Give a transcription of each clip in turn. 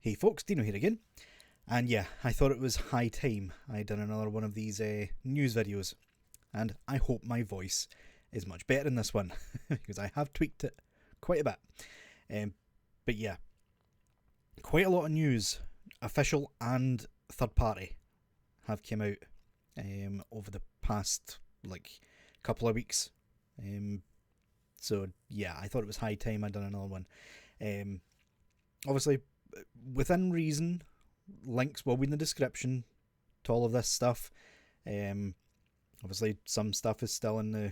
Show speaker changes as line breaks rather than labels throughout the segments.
Hey folks, Dino here again. And yeah, I thought it was high time I'd done another one of these news videos. And I hope my voice is much better in this one, because I have tweaked it quite a bit. But yeah, quite a lot of news, official and third party, have come out over the past couple of weeks. So yeah, I thought it was high time I'd done another one. Obviously, within reason, links will be in the description to all of this stuff. Obviously, some stuff is still in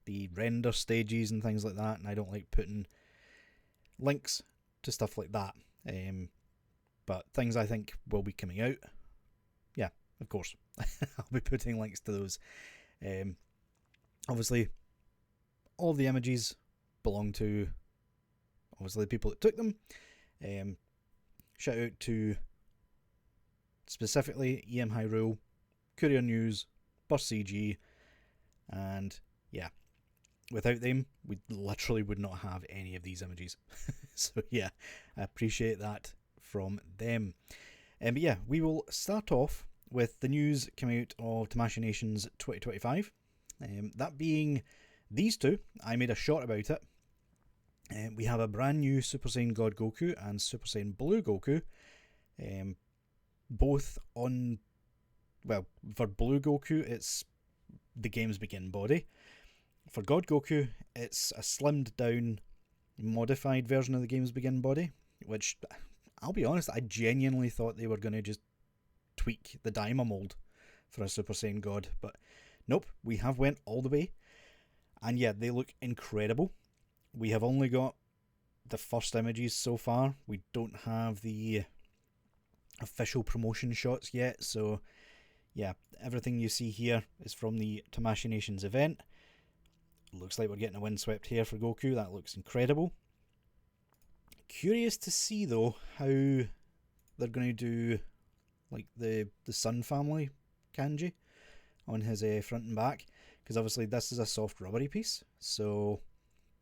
the render stages and things like that, and I don't like putting links to stuff like that. But things I think will be coming out, yeah, of course, I'll be putting links to those. Obviously, all the images belong to obviously the people that took them. Shout out to specifically HMYR, Courier News, Burst CG, and yeah, without them, we literally would not have any of these images. So yeah, I appreciate that from them. But yeah, we will start off with the news coming out of Tamashi Nations 2025. That being these two, I made a short about it. We have a brand new Super Saiyan God Goku and Super Saiyan Blue Goku. Both on, well, for Blue Goku, it's the game's begin body. For God Goku, it's a slimmed down, modified version of the game's begin body, which, I'll be honest, I genuinely thought they were going to just tweak the Daima mold for a Super Saiyan God, but nope, we have went all the way, and yeah, they look incredible. We have only got the first images so far. We don't have the official promotion shots yet, so yeah, everything you see here is from the Tamashi Nations event. Looks like we're getting a windswept hair for Goku. That looks incredible. Curious to see though how they're going to do like the Sun family kanji on his front and back, because obviously this is a soft rubbery piece, so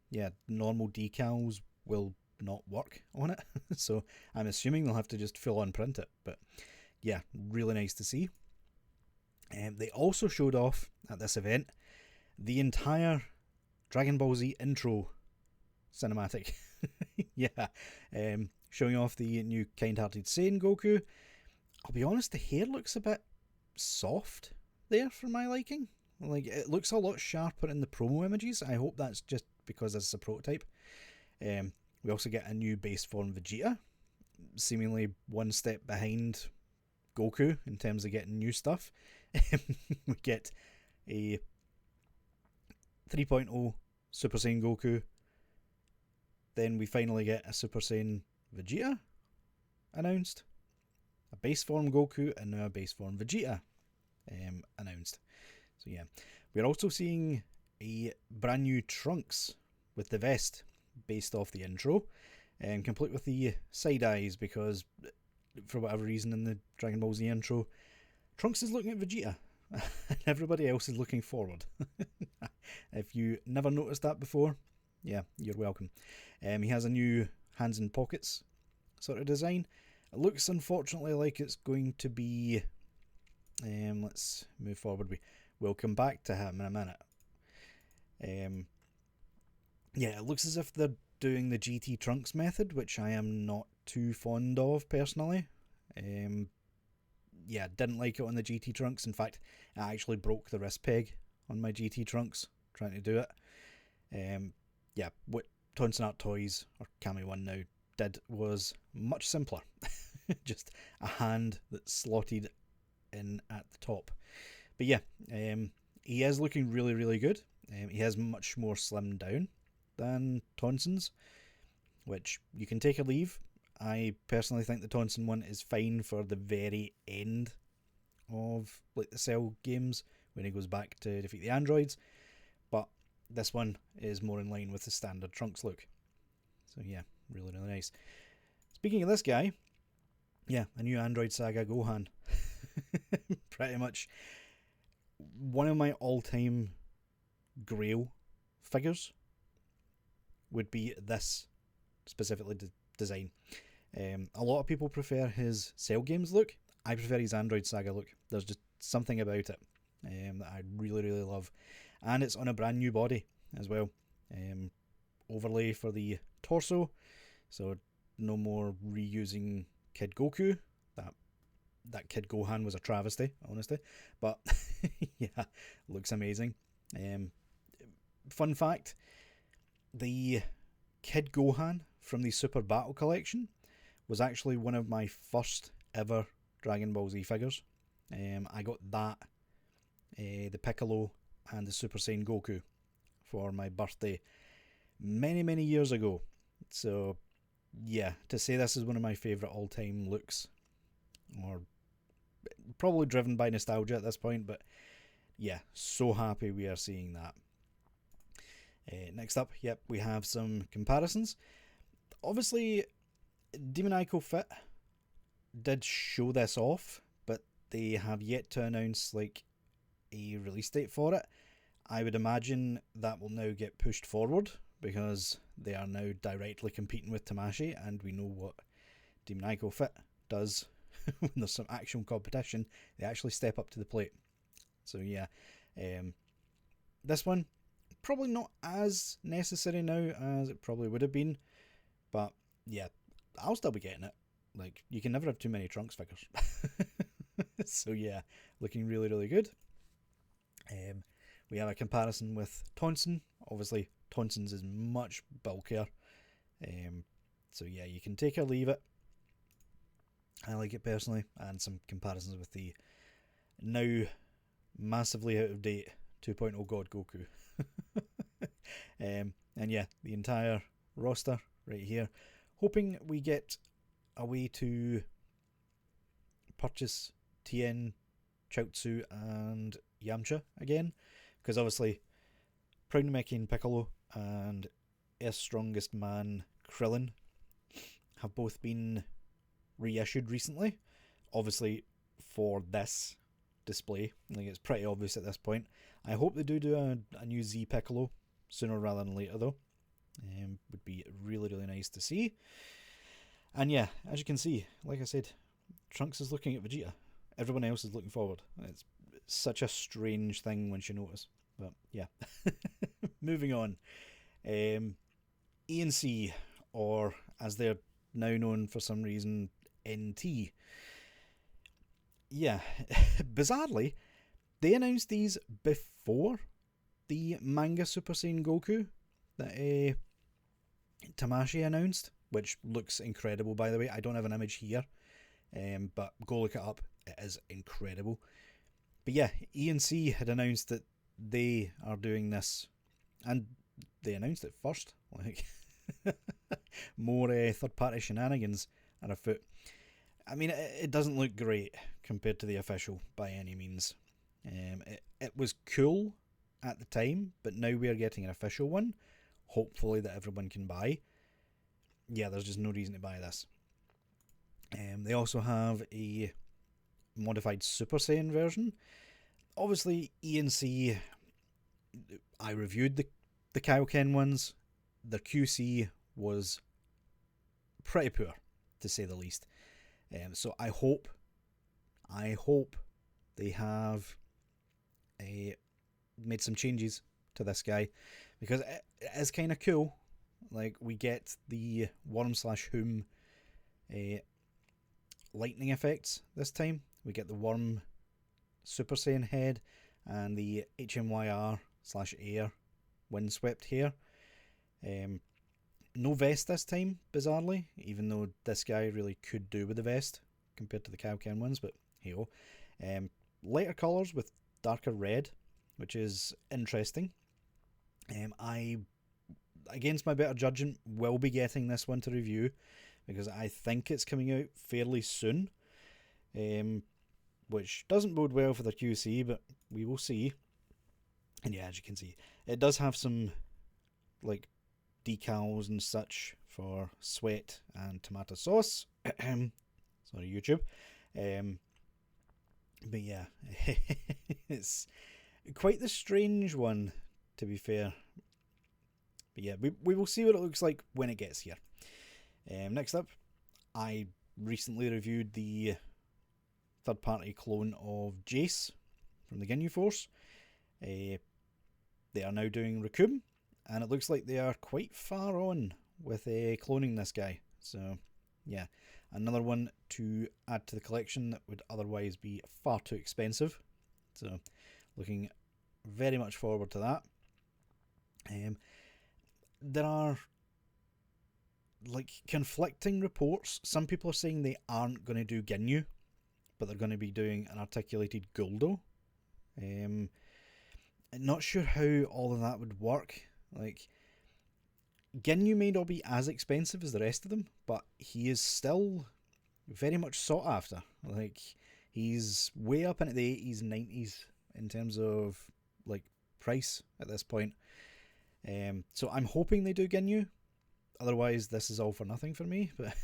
yeah, normal decals will not work on it. So I'm assuming they'll have to just full on print it, but yeah, really nice to see. They also showed off at this event the entire Dragon Ball Z intro cinematic. Yeah, showing off the new kind-hearted Saiyan Goku. I'll be honest, the hair looks a bit soft there for my liking. Like, it looks a lot sharper in the promo images. I hope that's just because this is a prototype. We also get a new base form Vegeta, seemingly one step behind Goku in terms of getting new stuff. We get a 3.0 Super Saiyan Goku. Then we finally get a Super Saiyan Vegeta announced, a base form Goku, and now a base form Vegeta announced. So yeah, we're also seeing a brand new Trunks with the vest based off the intro, and complete with the side eyes, because for whatever reason in the Dragon Ball Z intro, Trunks is looking at Vegeta and everybody else is looking forward. If you never noticed that before, yeah, you're welcome. He has a new hands and pockets sort of design. It looks unfortunately like it's going to be, let's move forward, we'll come back to him in a minute. Yeah, it looks as if they're doing the GT Trunks method, which I am not too fond of personally. Yeah, didn't like it on the GT Trunks. In fact, I actually broke the wrist peg on my GT Trunks trying to do it. Yeah, what Tonson Art Toys, or Kami One now, did was much simpler. Just a hand that slotted in at the top. But yeah, he is looking really, really good. He has much more slimmed down than Tonson's, which you can take or leave. I personally think the Tonson one is fine for the very end of like the Cell games when he goes back to defeat the androids, but this one is more in line with the standard Trunks look. So yeah, really, really nice. Speaking of this guy, yeah, a new Android Saga Gohan. Pretty much one of my all-time grail figures would be this specifically design. A lot of people prefer his Cell Games look. I prefer his Android Saga look. There's just something about it that I really, really love. And it's on a brand new body as well. Overlay for the torso, so no more reusing Kid Goku. That Kid Gohan was a travesty, honestly. But yeah, looks amazing. Fun fact, the Kid Gohan from the Super Battle Collection was actually one of my first ever Dragon Ball Z figures. I got that, the Piccolo and the Super Saiyan Goku for my birthday many, many years ago. So yeah, to say this is one of my favourite all-time looks, or probably driven by nostalgia at this point, but yeah, so happy we are seeing that. Next up, yep, we have some comparisons. Obviously, Demon Ico Fit did show this off, but they have yet to announce like a release date for it. I would imagine that will now get pushed forward because they are now directly competing with Tamashi, and we know what Demon Ico Fit does when there's some actual competition. They actually step up to the plate. So yeah, this one probably not as necessary now as it probably would have been, but yeah, I'll still be getting it. Like, you can never have too many Trunks figures. So yeah, looking really, really good. We have a comparison with Tonson. Obviously, Tonson's is much bulkier. So yeah, you can take or leave it. I like it personally. And some comparisons with the now massively out of date 2.0 God Goku. And yeah, the entire roster right here. Hoping we get a way to purchase Tien, Chaozu and Yamcha again, because obviously Proud Namekian Piccolo and Earth's Strongest Man Krillin have both been reissued recently, obviously for this display. Like, it's pretty obvious at this point. I hope they do a new Z Piccolo sooner rather than later though. Would be really, really nice to see. And yeah, as you can see, like I said, Trunks is looking at Vegeta. Everyone else is looking forward. It's such a strange thing once you notice. But yeah. Moving on. ENC, or as they're now known for some reason, NT. Yeah, bizarrely, they announced these before the manga Super Saiyan Goku that Tamashi announced, which looks incredible, by the way. I don't have an image here, but go look it up. It is incredible. But yeah, ENC had announced that they are doing this, and they announced it first. Like, more third-party shenanigans are afoot. I mean, it doesn't look great compared to the official by any means. It was cool at the time, but now we are getting an official one, hopefully that everyone can buy. Yeah, there's just no reason to buy this. They also have a modified Super Saiyan version. Obviously, ENC, I reviewed the Kaioken ones. Their QC was pretty poor, to say the least. So I hope they have made some changes to this guy, because it is kind of cool. Like, we get the Worm/Whom lightning effects this time. We get the Worm Super Saiyan head and the HMYR/Air windswept hair. No vest this time, bizarrely, even though this guy really could do with the vest compared to the Kaioken ones, but hey-oh. Lighter colours with darker red, which is interesting. I, against my better judgment, will be getting this one to review, because I think it's coming out fairly soon, which doesn't bode well for the QC, but we will see. And yeah, as you can see, it does have some like decals and such for sweat and tomato sauce. Sorry, YouTube. But yeah, it's quite the strange one, to be fair. But yeah, we will see what it looks like when it gets here. Next up, I recently reviewed the third-party clone of Jace from the Ginu Force. They are now doing Recoome, and it looks like they are quite far on with cloning this guy. So, yeah, another one to add to the collection that would otherwise be far too expensive. So, looking very much forward to that. There are like conflicting reports. Some people are saying they aren't going to do Ginyu, but they're going to be doing an articulated Guldo. Not sure how all of that would work. Like, Ginyu may not be as expensive as the rest of them, but he is still very much sought after. Like, he's way up into the 80s and 90s in terms of like price at this point. So I'm hoping they do Ginyu. Otherwise, this is all for nothing for me. But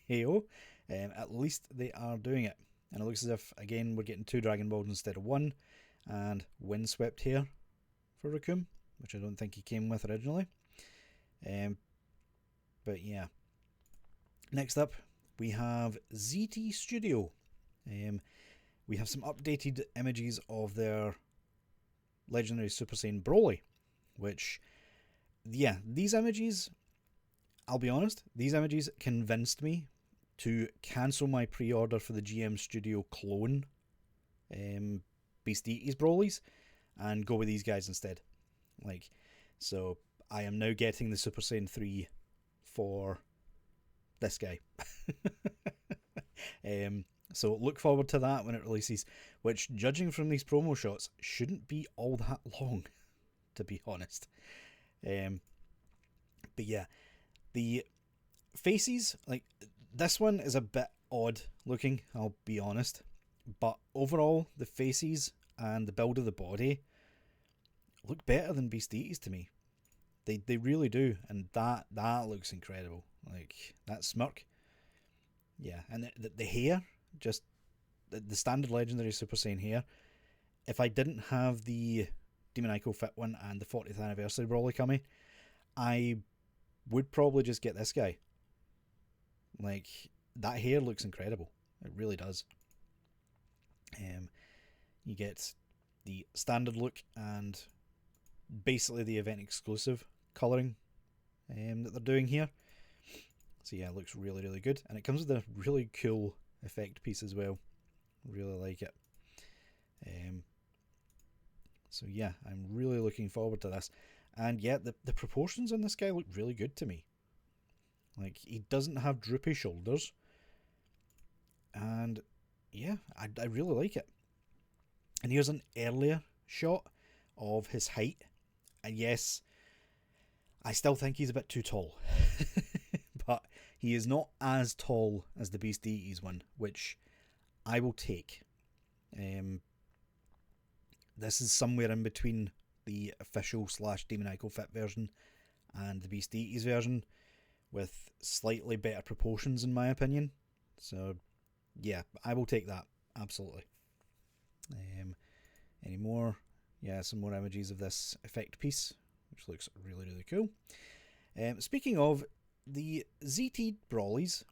hey-oh, at least they are doing it. And it looks as if, again, we're getting 2 Dragon Balls instead of 1. And Windswept Hair for Recoome, which I don't think he came with originally. But yeah. Next up, we have ZT Studio. We have some updated images of their legendary Super Saiyan Broly, which, yeah, these images, I'll be honest, these images convinced me to cancel my pre-order for the GM Studio clone Beast Eaties Brolys and go with these guys instead. Like, so I am now getting the Super Saiyan 3 for this guy. So look forward to that when it releases, which, judging from these promo shots, shouldn't be all that long, to be honest. But yeah, the faces, like, this one is a bit odd looking, I'll be honest, but overall the faces and the build of the body look better than Beast Eaties to me. They really do, and that looks incredible. Like, that smirk, yeah, and the hair, just the standard legendary Super Saiyan hair. If I didn't have the Demon Ico Fit one and the 40th anniversary Broly coming, I would probably just get this guy. Like, that hair looks incredible. It really does. You get the standard look and basically the event exclusive colouring that they're doing here. So yeah, it looks really, really good. And it comes with a really cool effect piece as well. Really like it. So yeah, I'm really looking forward to this. And yeah, the proportions on this guy look really good to me. Like, he doesn't have droopy shoulders. And yeah, I really like it. And here's an earlier shot of his height. And yes, I still think he's a bit too tall. But he is not as tall as the Beast Eaties one, which I will take. This is somewhere in between the official / Demon Ico Fit version and the Beast Eaties version, with slightly better proportions in my opinion. So yeah, I will take that, absolutely. Any more? Yeah, some more images of this effect piece, which looks really, really cool. Speaking of the ZT Brolys,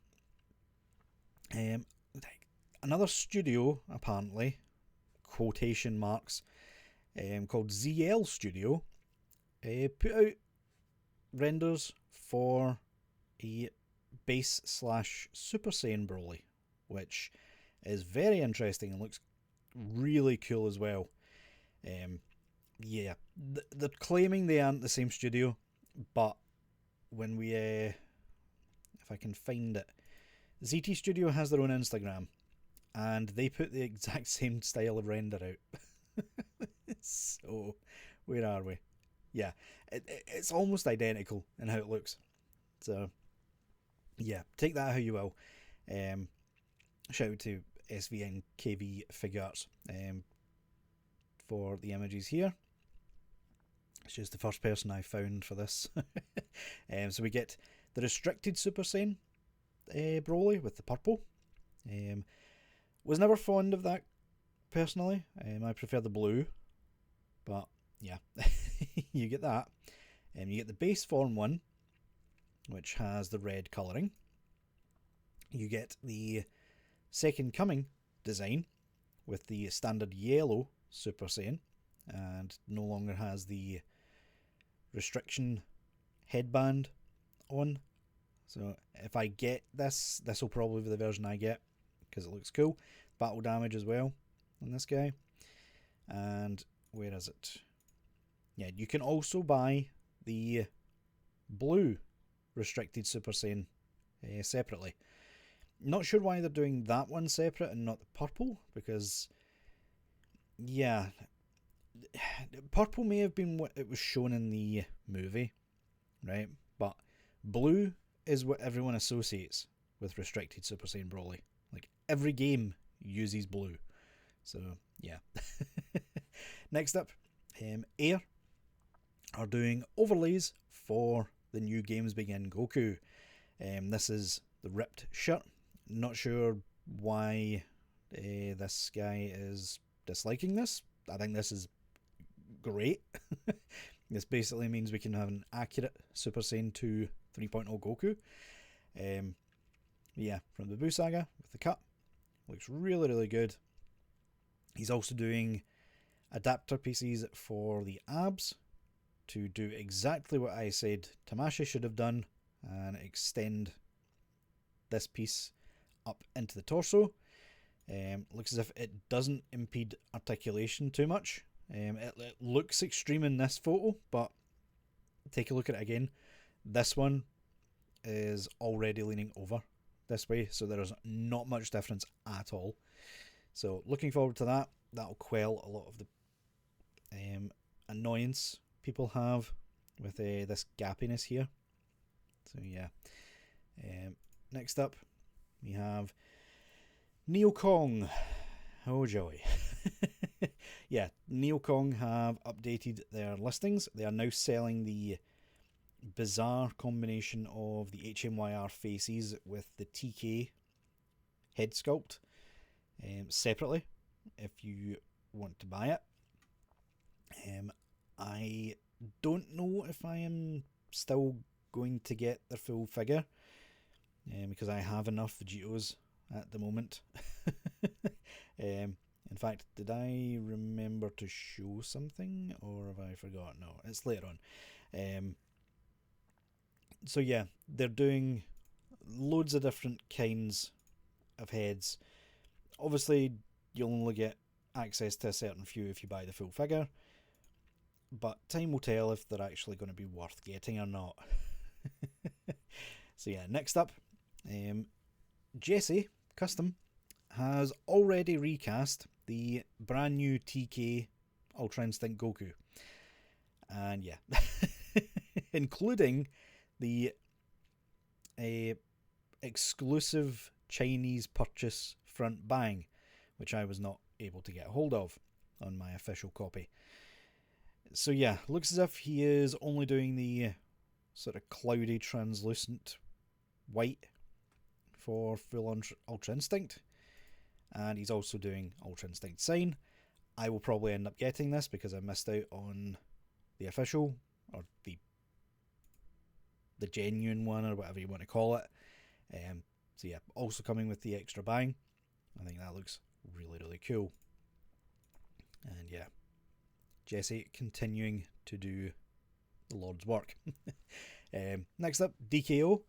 another studio, apparently, quotation marks, called ZL Studio, put out renders for a base / Super Saiyan Broly, which is very interesting and looks really cool as well. Yeah, they're claiming they aren't the same studio, but when we, if I can find it, ZT Studio has their own Instagram, and they put the exact same style of render out. So, where are we? Yeah, it's almost identical in how it looks. So, yeah, take that how you will. Shout out to SVNKV Figuarts for the images here. It's just the first person I found for this. So we get the restricted Super Saiyan Broly with the purple. Was never fond of that personally. I prefer the blue, but yeah, you get that. You get the base form one, which has the red colouring, You get the Second Coming design with the standard yellow Super Saiyan, and no longer has the restriction headband on. So if I get this, this will probably be the version I get because it looks cool. Battle damage as well on this guy. And where is it? Yeah, you can also buy the blue restricted Super Saiyan separately. Not sure why they're doing that one separate and not the purple, because yeah, purple may have been what it was shown in the movie, right? But blue is what everyone associates with restricted Super Saiyan Broly. Like every game uses blue. So yeah. Next up, Air are doing overlays for the new Games Begin Goku. This is the ripped shirt. Not sure why this guy is disliking this. I think this is great. This basically means we can have an accurate Super Saiyan 2 3.0 Goku. Yeah, from the Buu Saga with the cut. Looks really, really good. He's also doing adapter pieces for the abs to do exactly what I said Tamashi should have done and extend this piece up into the torso. Looks as if it doesn't impede articulation too much. It looks extreme in this photo, but take a look at it again. This one is already leaning over this way, so there's not much difference at all. So looking forward to that. That'll quell a lot of the annoyance people have with this gappiness here. So yeah. Next up, we have Neo Kong. Oh joy. Yeah, Neo Kong have updated their listings. They are now selling the bizarre combination of the HMYR faces with the TK head sculpt separately if you want to buy it. I don't know if I am still going to get their full figure because I have enough Vegitos at the moment. In fact, did I remember to show something or have I forgotten? No, it's later on. So yeah, they're doing loads of different kinds of heads. Obviously, you'll only get access to a certain few if you buy the full figure, but time will tell if they're actually going to be worth getting or not. So yeah, next up, Jesse Custom has already recast the brand new TK Ultra Instinct Goku. And yeah, including the exclusive Chinese purchase front bang, which I was not able to get hold of on my official copy. So yeah, looks as if he is only doing the sort of cloudy translucent white for full Ultra Instinct, and he's also doing Ultra Instinct Sign. I will probably end up getting this because I missed out on the official or the genuine one or whatever you want to call it. So yeah, also coming with the extra bang. I think that looks really, really cool. And yeah, Jesse continuing to do the Lord's work. Next up, DKO.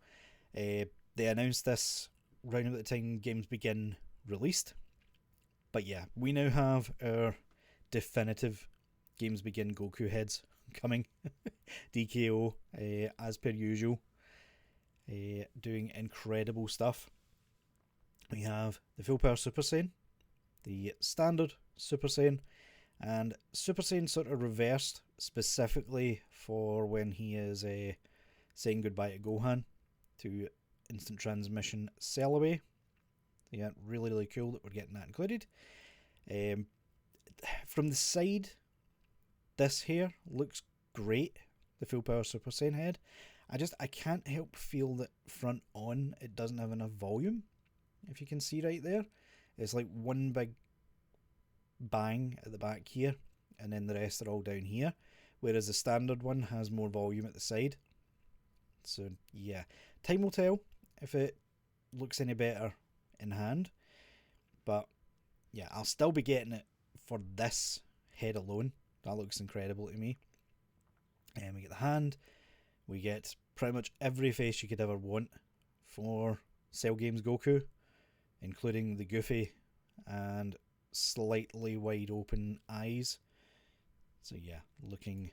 They announced this round about the time Games Begin released. But yeah, we now have our definitive Games Begin Goku heads coming. DKO, as per usual, doing incredible stuff. We have the Full Power Super Saiyan, the Standard Super Saiyan, and Super Saiyan sort of reversed specifically for when he is saying goodbye to Gohan to instant transmission cell away. So yeah, really, really cool that we're getting that included. From the side, this here looks great, the Full Power Super Saiyan head. I can't help feel that front on it doesn't have enough volume. If you can see right there, it's like one big bang at the back here, and then the rest are all down here, whereas the standard one has more volume at the side. So yeah, time will tell if it looks any better in hand. But yeah, I'll still be getting it for this head alone. That looks incredible to me. And we get the hand. We get pretty much every face you could ever want for Cell Games Goku, including the goofy and slightly wide open eyes. So yeah, looking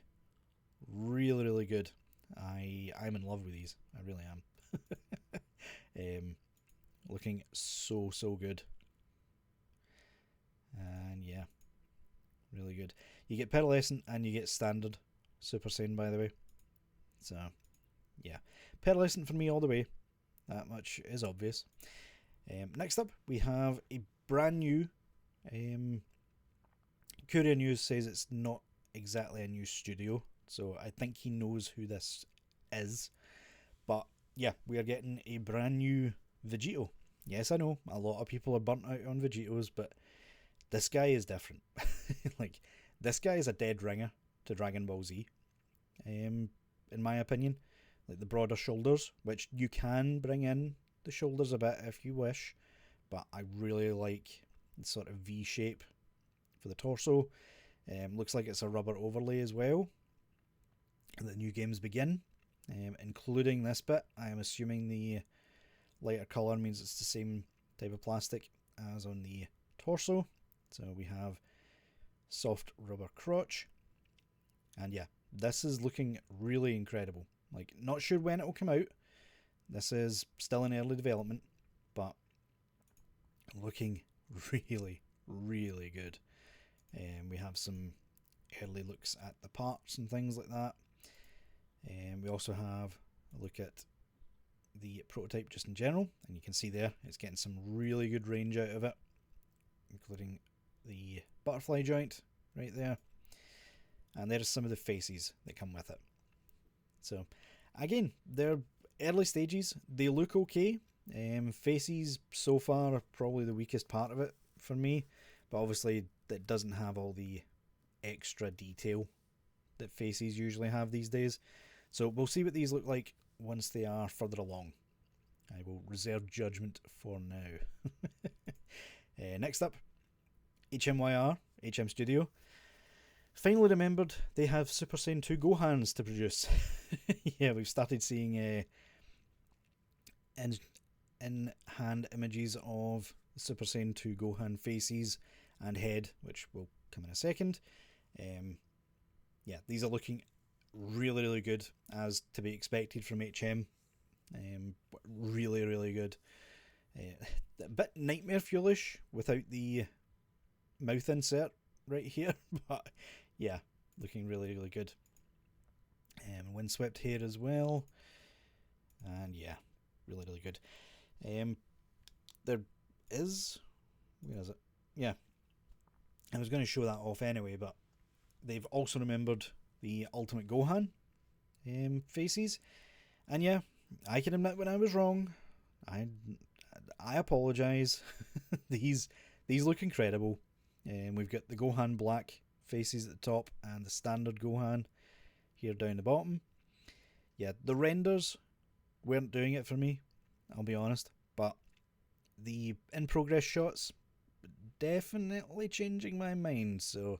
really, really good. I'm in love with these. I really am. Looking so good. And yeah, really good. You get pearlescent and you get standard Super Saiyan, by the way. So yeah, pearlescent for me all the way. That much is obvious. Next up, we have a brand new. Courier News says it's not exactly a new studio, so I think he knows who this is. But yeah, we are getting a brand new Vegito. Yes, I know a lot of people are burnt out on Vegitos, but this guy is different. Like, this guy is a dead ringer to Dragon Ball Z, in my opinion. Like, the broader shoulders, which you can bring in the shoulders a bit if you wish, but I really like the sort of V shape for the torso. Looks like it's a rubber overlay as well. And the new games begin, including this bit. I am assuming the lighter colour means it's the same type of plastic as on the torso. So we have soft rubber crotch. And yeah, this is looking really incredible. Like, not sure when it will come out. This is still in early development, but looking really, really good. We have some early looks at the parts and things like that. We also have a look at the prototype just in general, and you can see there it's getting some really good range out of it, including the butterfly joint right there. And there's some of the faces that come with it. So again, they're early stages. They look okay. Faces so far are probably the weakest part of it for me, but obviously it doesn't have all the extra detail that faces usually have these days. So we'll see what these look like once they are further along. I will reserve judgment for now. Next up, HMYR, HM Studio. Finally remembered they have Super Saiyan 2 Gohans to produce. Yeah, we've started seeing in-hand images of Super Saiyan 2 Gohan faces and head, which will come in a second. Yeah, these are looking really, really good, as to be expected from HM. Really, really good. A bit Nightmare Fuelish without the mouth insert right here, but yeah, looking really, really good. Windswept hair as well, and yeah, really, really good. There is, where is it? Yeah, I was going to show that off anyway, but they've also remembered the Ultimate Gohan faces, and yeah, I can admit when I was wrong. I apologise. These look incredible. We've got the Gohan black faces at the top and the standard Gohan here down the bottom. Yeah, the renders weren't doing it for me, I'll be honest, but the in-progress shots definitely changing my mind. So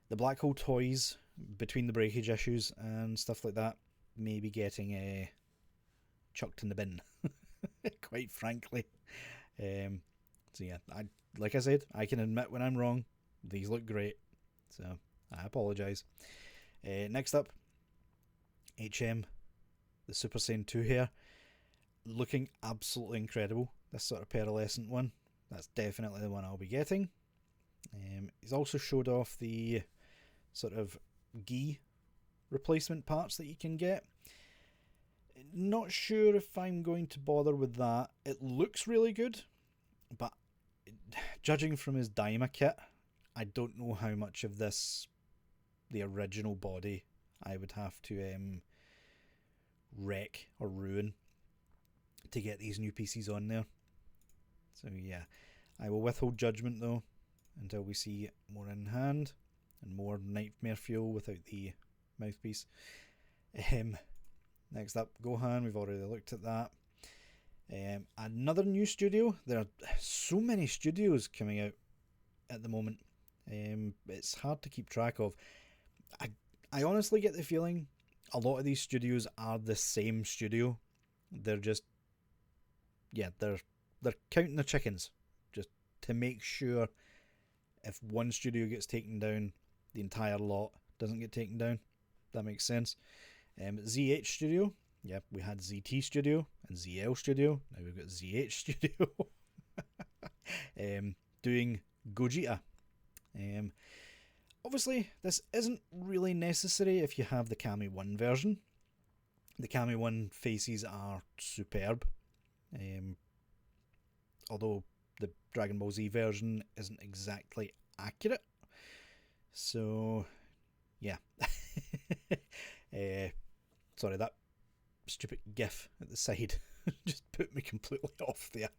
the black hole toys between the breakage issues and stuff like that may be getting chucked in the bin, quite frankly. So yeah, like I said, I can admit when I'm wrong. These look great, so I apologise. Next up, HM, the Super Saiyan 2 hair, looking absolutely incredible. This sort of pearlescent one, that's definitely the one I'll be getting. He's also showed off the sort of gi replacement parts that you can get. Not sure if I'm going to bother with that. It looks really good, but judging from his Daima kit, I don't know how much of this, the original body, I would have to wreck or ruin to get these new pieces on there. So yeah, I will withhold judgment though until we see more in hand and more Nightmare Fuel without the mouthpiece. Next up, Gohan, we've already looked at that. Another new studio. There are so many studios coming out at the moment. It's hard to keep track of. I honestly get the feeling a lot of these studios are the same studio. They're just, yeah, they're counting the chickens just to make sure if one studio gets taken down, the entire lot doesn't get taken down. That makes sense. ZH Studio. Yeah, we had ZT Studio and ZL Studio. Now we've got ZH Studio. Doing Gogeta. Obviously, this isn't really necessary if you have the Kami 1 version. The Kami 1 faces are superb. Although the Dragon Ball Z version isn't exactly accurate. So, yeah. Sorry, that stupid gif at the side just put me completely off there.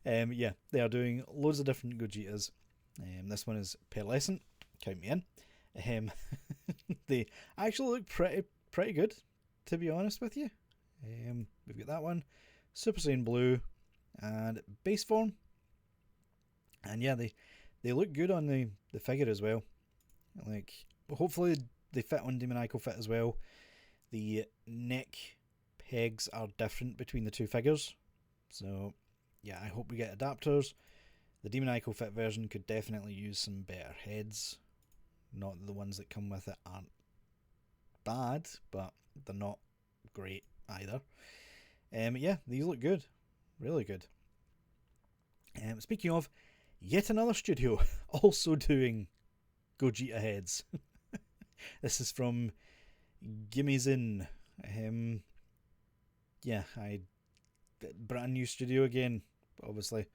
Yeah, they are doing loads of different Gogetas. This one is pearlescent. Count me in. They actually look pretty good, to be honest with you. We've got that one, Super Saiyan Blue, and base form. And yeah, they look good on the figure as well. Like, hopefully they fit on Demon Ico Fit as well. The neck pegs are different between the two figures. So, yeah, I hope we get adapters. The Demon Ico Fit version could definitely use some better heads. Not that the ones that come with it aren't bad, but they're not great either. Yeah, these look good. Really good. Speaking of, yet another studio also doing Gogeta heads. This is from Gimme Zin. Yeah, brand new studio again, obviously.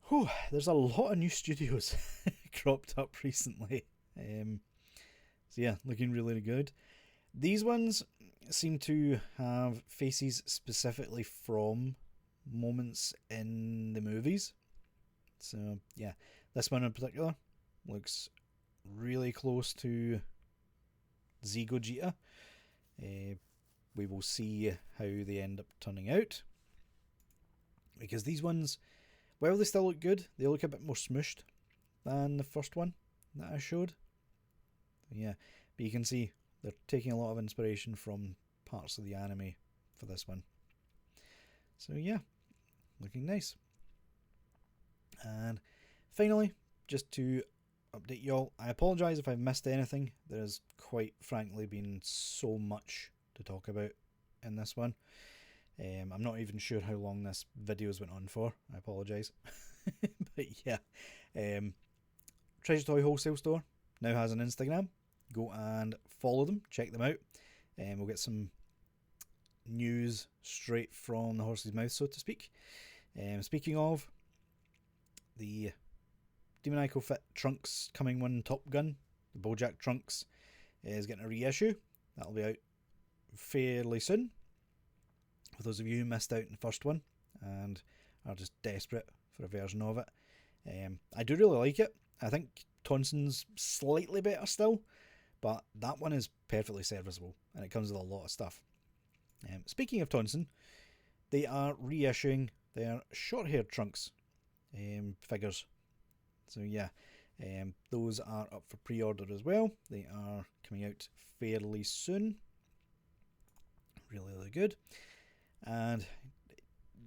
Whew, there's a lot of new studios cropped up recently. So yeah, looking really good. These ones seem to have faces specifically from moments in the movies. So yeah, this one in particular looks really close to Z Gogeta. We will see how they end up turning out. Because these ones, well, they still look good. They look a bit more smooshed than the first one that I showed. Yeah, but you can see they're taking a lot of inspiration from parts of the anime for this one. So yeah, looking nice. And finally, just to update y'all, I apologise if I've missed anything. There's quite frankly been so much to talk about in this one. I'm not even sure how long this video's went on for. I apologise. But yeah, Treasure Toy Wholesale Store now has an Instagram. Go and follow them, check them out. We'll get some news straight from the horse's mouth, so to speak. Speaking of, the Demon Ico Fit Trunks coming one Top Gun, the Bojack Trunks, is getting a reissue. That'll be out fairly soon. For those of you who missed out in the first one and are just desperate for a version of it, I do really like it. I think Tonson's slightly better still, but that one is perfectly serviceable and it comes with a lot of stuff. Speaking of Tonson, they are reissuing their short-haired Trunks figures. So yeah, those are up for pre-order as well. They are coming out fairly soon. Really, really good. And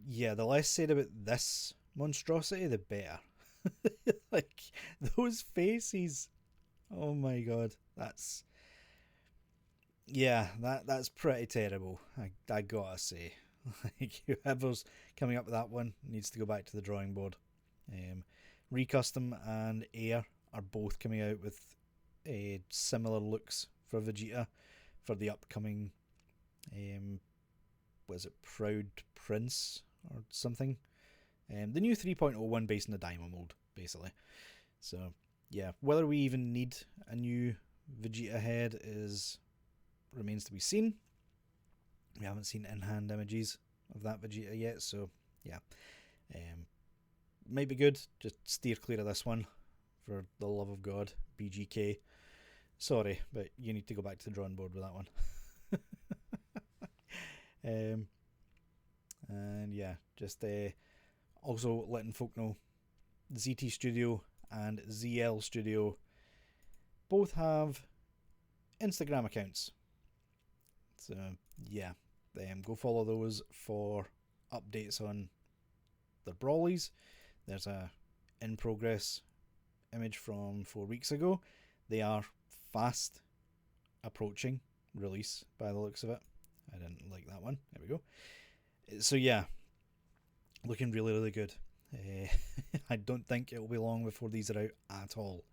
yeah, the less said about this monstrosity, the better. Like, those faces, oh my god, that's pretty terrible. I gotta say, like, whoever's coming up with that one needs to go back to the drawing board. Recustom and Air are both coming out with similar looks for Vegeta for the upcoming was it Proud Prince or something? The new 3.01 based in the Daima mold, basically. So yeah, whether we even need a new Vegeta head remains to be seen. We haven't seen in-hand images of that Vegeta yet, so yeah. Might be good, just steer clear of this one, for the love of God, BGK. Sorry, but you need to go back to the drawing board with that one. And yeah, just also letting folk know ZT Studio and ZL Studio both have Instagram accounts. So yeah, go follow those for updates on their brawlies. There's a in progress image from 4 weeks ago. They are fast approaching release by the looks of it. I didn't like that one. There we go. So yeah, looking really, really good. I don't think it will be long before these are out at all,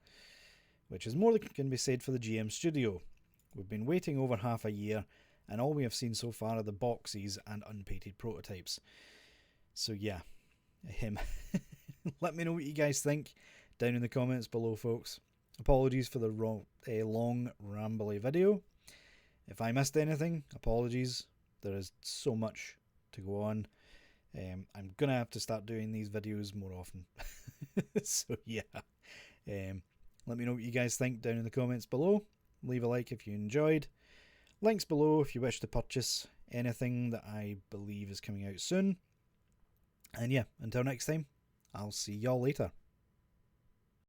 which is more than can be said for the GM Studio. We've been waiting over half a year, and all we have seen so far are the boxes and unpainted prototypes. So yeah, let me know what you guys think down in the comments below, folks. Apologies for the long, rambly video. If I missed anything, apologies. There is so much to go on. I'm going to have to start doing these videos more often. So yeah, let me know what you guys think down in the comments below. Leave a like if you enjoyed. Links below if you wish to purchase anything that I believe is coming out soon. And yeah, until next time, I'll see y'all later.